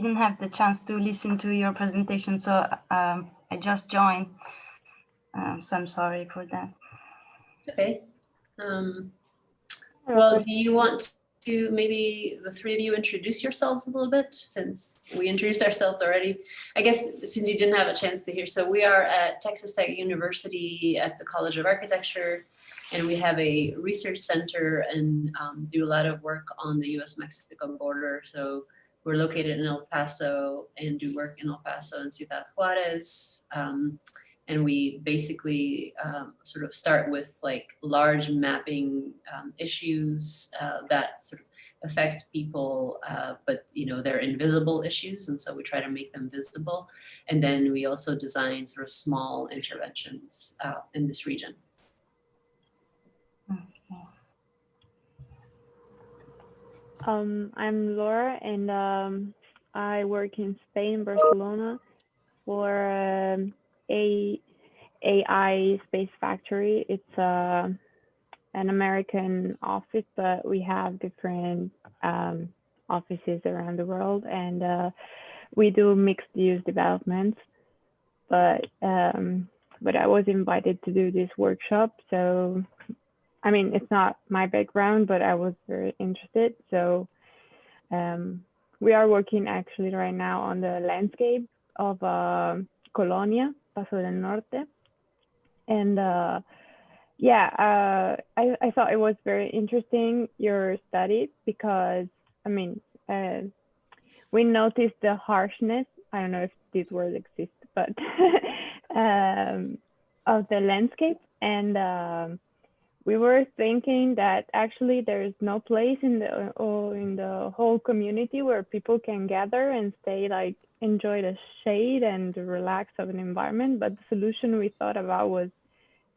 didn't have the chance to listen to your presentation, so I just joined. So I'm sorry for that. It's okay. Well, do you want to maybe the three of you introduce yourselves a little bit, since we introduced ourselves already? I guess since you didn't have a chance to hear. So we are at Texas Tech University at the College of Architecture, and we have a research center and do a lot of work on the US-Mexico border. So we're located in El Paso and do work in El Paso and Ciudad Juarez. And we basically sort of start with like large mapping issues that sort of affect people, but they're invisible issues, and so we try to make them visible. And then we also design sort of small interventions in this region. I'm Laura, and I work in Spain, Barcelona, for AI Space Factory. It's an American office, but we have different offices around the world, and we do mixed use developments. But I was invited to do this workshop, so I mean, it's not my background, but I was very interested. So we are working actually right now on the landscape of Colonia, Paso del Norte. And yeah, I thought it was very interesting, your study, because I mean, we noticed the harshness, I don't know if this word exists, but of the landscape. And we were thinking that actually there is no place in the whole community where people can gather and stay, like enjoy the shade and relax of an environment. But the solution we thought about was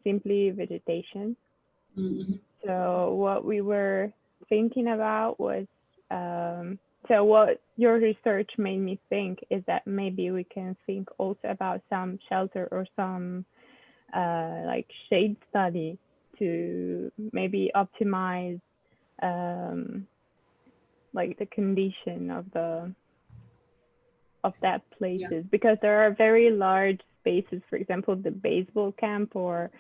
simply vegetation. Mm-hmm. So what we were thinking about was, so what your research made me think is that maybe we can think also about some shelter or some like shade study to maybe optimize like the condition of that places. Yeah. Because there are very large spaces, for example, the baseball camp or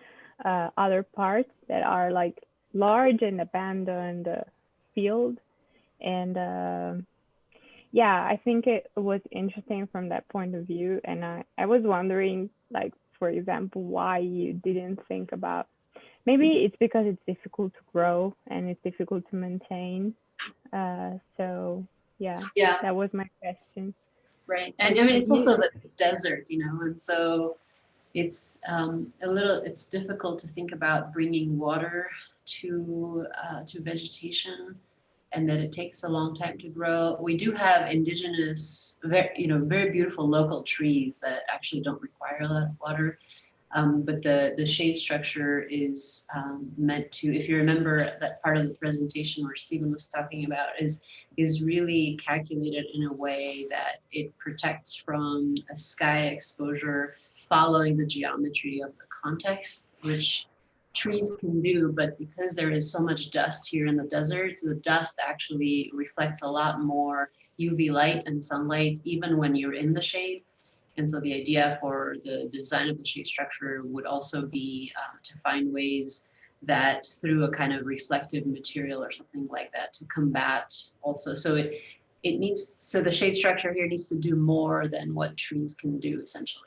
other parts that are like large and abandoned field. And yeah, I think it was interesting from that point of view. And I was wondering, like, for example, why you didn't think about, maybe it's because it's difficult to grow and it's difficult to maintain. So yeah, that was my question. Right, and I mean, it's also the desert, and so it's it's difficult to think about bringing water to vegetation, and that it takes a long time to grow. We do have indigenous, very beautiful local trees that actually don't require a lot of water. But the shade structure is meant to, if you remember that part of the presentation where Stephen was talking about, is really calculated in a way that it protects from a sky exposure following the geometry of the context, which trees can do. But because there is so much dust here in the desert, the dust actually reflects a lot more UV light and sunlight, even when you're in the shade. And so the idea for the design of the shade structure would also be to find ways that through a kind of reflective material or something like that to combat also. So it needs, so the shade structure here needs to do more than what trees can do, essentially,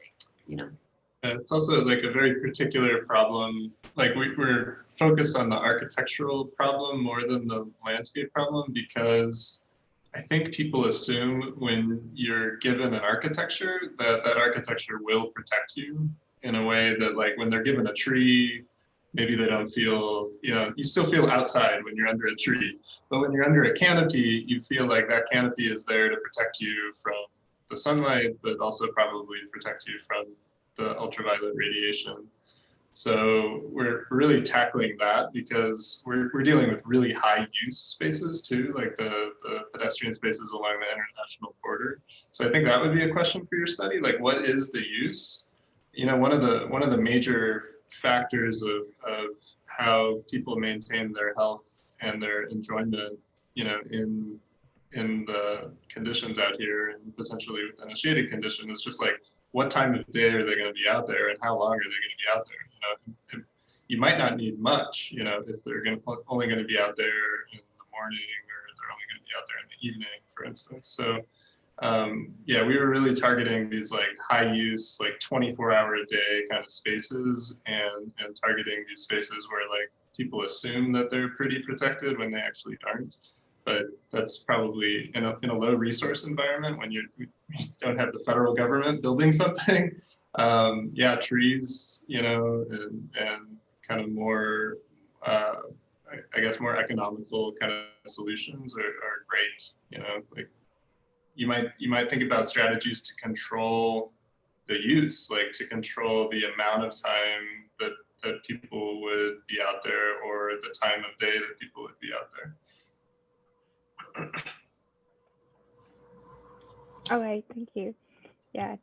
It's also like a very particular problem. Like we're focused on the architectural problem more than the landscape problem, because I think people assume when you're given an architecture that that architecture will protect you in a way that, like, when they're given a tree, maybe they don't feel, you still feel outside when you're under a tree. But when you're under a canopy, you feel like that canopy is there to protect you from the sunlight, but also probably protect you from the ultraviolet radiation. So we're really tackling that because we're dealing with really high use spaces too, like the pedestrian spaces along the international border. So I think that would be a question for your study, like what is the use? One of the major factors of how people maintain their health and their enjoyment, in in the conditions out here, and potentially within a shaded condition, is just like, what time of day are they going to be out there, and how long are they going to be out there? You know, you might not need much, you know, if they're only going to be out there in the morning, or if they're only going to be out there in the evening, for instance. So yeah, we were really targeting these like high use, like 24-hour-a-day kind of spaces, and targeting these spaces where like people assume that they're pretty protected when they actually aren't. But that's probably in a low resource environment when you don't have the federal government building something. Yeah, trees, you know, and kind of more, I guess, more economical kind of solutions are great. You know, like you might think about strategies to control the use, like to control the amount of time that people would be out there, or the time of day that people would be out there. Okay, thank you. Yeah.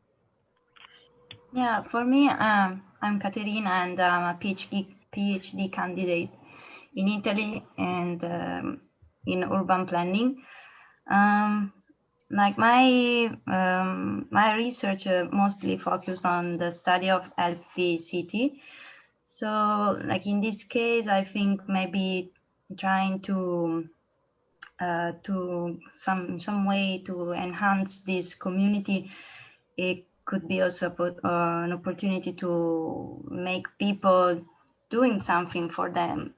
Yeah, for me, I'm Caterina, and I'm a PhD candidate in Italy, and in urban planning. Like my research mostly focused on the study of healthy city. So, like in this case, I think maybe trying to some way to enhance this community, it could be also an opportunity to make people doing something for them,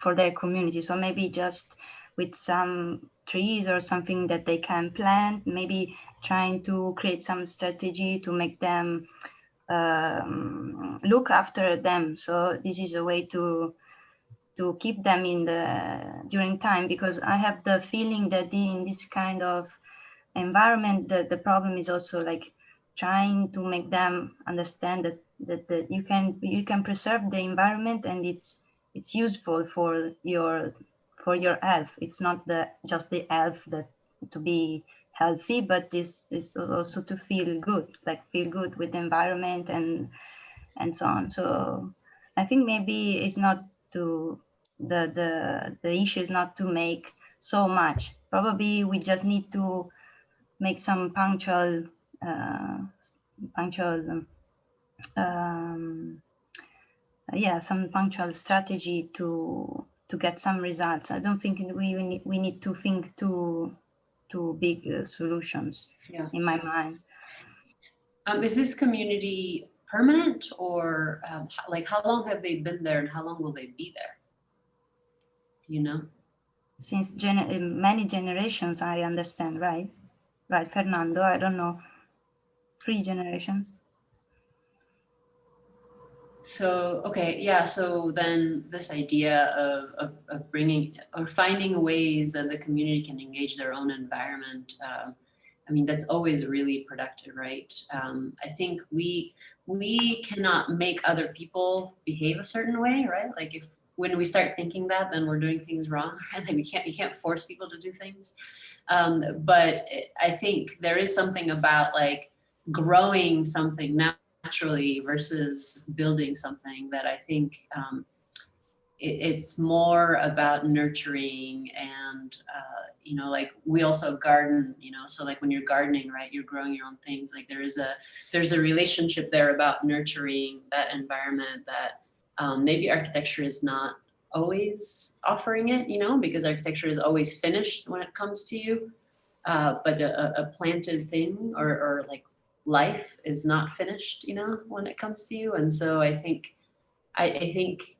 for their community. So maybe just with some trees or something that they can plant, maybe trying to create some strategy to make them look after them. So this is a way to keep them in during time, because I have the feeling that in this kind of environment, the problem is also like trying to make them understand that you can preserve the environment, and it's useful for your health. It's not just the health that to be healthy, but this is also to feel good, like feel good with the environment and so on. So I think maybe it's not to the issue is not to make so much. Probably we just need to make some punctual some punctual strategy to get some results. I don't think we need to think too big solutions, Yeah. in my mind. Is this community permanent, or like how long have they been there, and how long will they be there? Do you know? Since many generations, I understand, right? Right, Fernando? I don't know. 3 generations. So, okay, yeah, so then this idea of bringing or finding ways that the community can engage their own environment, I mean, that's always really productive, right? I think we cannot make other people behave a certain way, right? Like when we start thinking that, then we're doing things wrong, right? Like you can't force people to do things. But I think there is something about like growing something naturally versus building something that I think it's more about nurturing and you know, like we also garden, you know, so like when you're gardening, right, you're growing your own things. Like there's a relationship there about nurturing that environment that maybe architecture is not always offering it, you know, because architecture is always finished when it comes to you, but a planted thing or like life is not finished, you know, when it comes to you. And so I think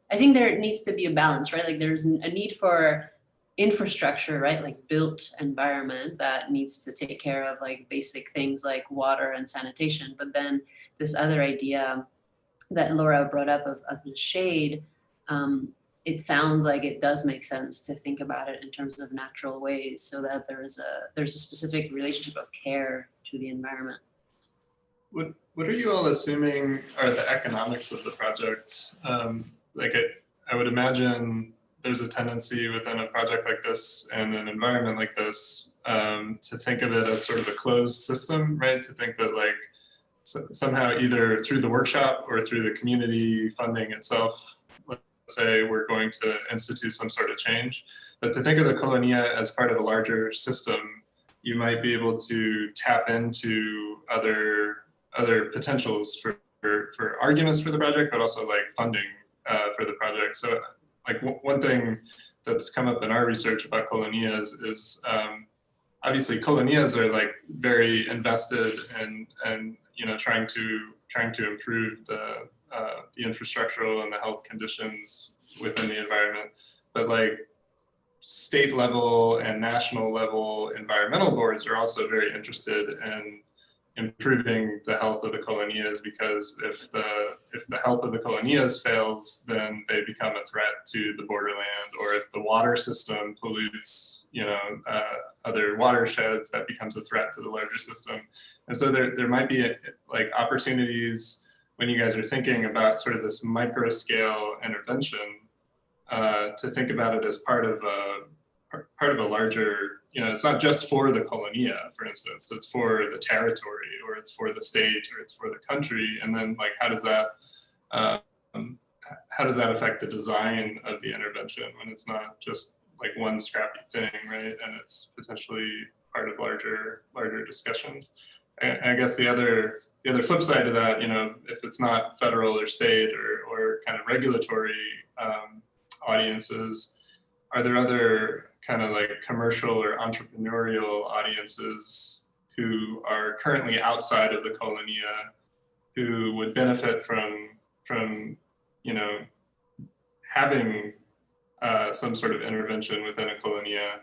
there needs to be a balance, right? Like there's a need for infrastructure, right? Like built environment that needs to take care of like basic things like water and sanitation. But then this other idea that Laura brought up of the shade, it sounds like it does make sense to think about it in terms of natural ways, so that there's a specific relationship of care to the environment. What are you all assuming are the economics of the project? Like I would imagine there's a tendency within a project like this and an environment like this to think of it as sort of a closed system, right? To think that like somehow either through the workshop or through the community funding itself, let's say we're going to institute some sort of change. But to think of the Colonia as part of a larger system you might be able to tap into other potentials for arguments for the project, but also like funding for the project. So like one thing that's come up in our research about colonias is obviously colonias are like very invested and you know trying to improve the infrastructural and the health conditions within the environment, but like state level and national level environmental boards are also very interested in improving the health of the colonias, because if the health of the colonias fails, then they become a threat to the borderland, or if the water system pollutes, you know, other watersheds, that becomes a threat to the larger system. And so there might be like opportunities when you guys are thinking about sort of this micro scale intervention to think about it as part of a larger, you know, it's not just for the colonia, for instance, it's for the territory, or it's for the state, or it's for the country. And then like, how does that affect the design of the intervention when it's not just like one scrappy thing, right? And it's potentially part of larger discussions. And I guess the other flip side of that, you know, if it's not federal or state or kind of regulatory audiences, are there other kind of like commercial or entrepreneurial audiences who are currently outside of the colonia who would benefit from you know, having some sort of intervention within a colonia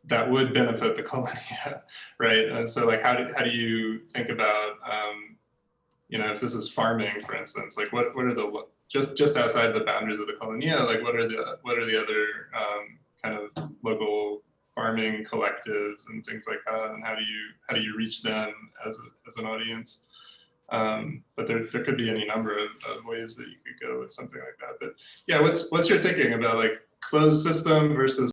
that would benefit the colonia, right? And so like, how do you think about, you know, if this is farming, for instance, like what are the, just outside the boundaries of the colonia, like what are the other kind of local farming collectives and things like that, and how do you reach them as an audience? But there could be any number of ways that you could go with something like that. But yeah, what's your thinking about like closed system versus